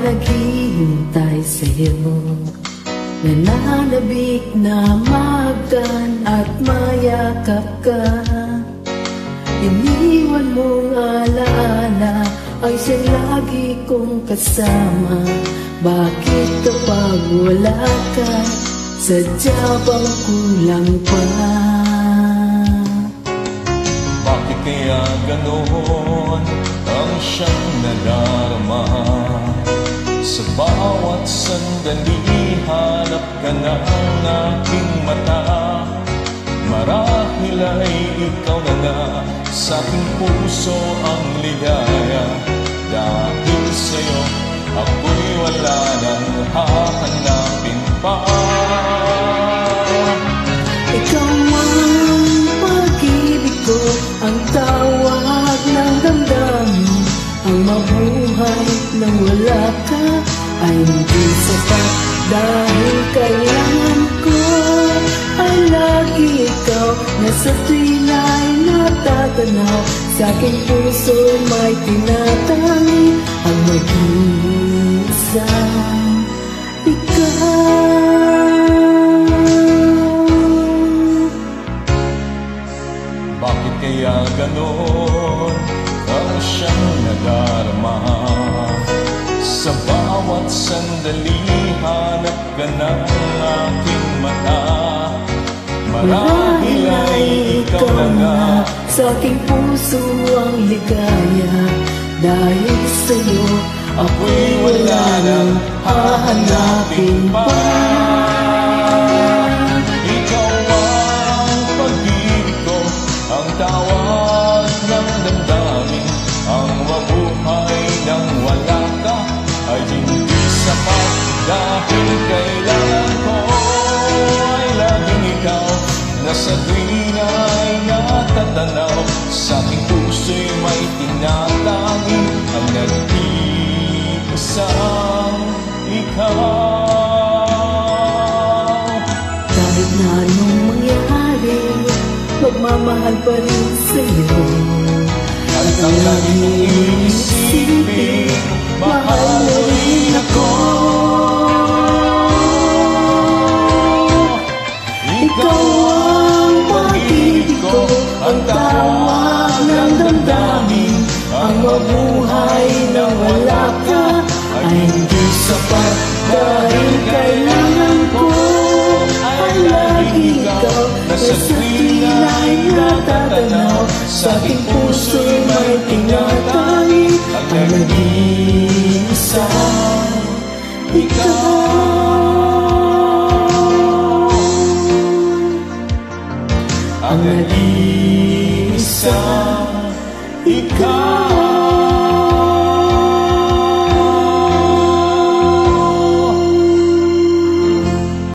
naghihintay sa'yo, nananabik na magdan at mayakap ka. Iniwan mong alaala ay siyang lagi kong kasama. Bakit kapag wala ka, sadya bang kulang pa? Bakit kaya ganoon ang siyang nadarama? Sa bawat sandali hanap ka ng aking mata. Marahil ay ikaw na nga sa aking puso ang ligaya. Dahil sa'yo ako'y wala nang hahanapin pa. Ikaw ang pag-ibig ko, ang tawag ng damdamin. Ang mabuhay nang wala ka ay hindi sapat. Dahil kailangan ko ay lagi ikaw na sa tuwing ay natatanaw. Sa aking puso may tinatangi ang mag-iisang ikaw. Bakit kaya ganon ang siyang nadarama? Sa bawat sandali hanap ka ng aking mata. Marahil ay ikaw na nga sa aking puso ang ligaya. Dahil sa'yo ako'y wala nang hahanapin pa. Ikaw ang pag-ibig ko, ang tawag ng damdamin. Ang mabuhay nang wala ka ay hindi sapat. Dahil kailangan ko ay laging ikaw na sa tuwing ay natatanaw. Sa aking puso'y may tinatangi ang nag-iisang ikaw. Kahit na anong mangyari, magmamahal pa rin sa'yo. At ang laging iisipin, mahal mo rin ako. Ikaw ang pag-ibig ko, ang tawag ng damdamin. Ang mabuhay na wala ka ay hindi sapat. Dahil kailangan ko ay lagi ikaw na sa tuwing ay natatanaw. Sa aking puso'y may tinatangi ang nag-iisang ikaw. Ang nag-iisang ikaw.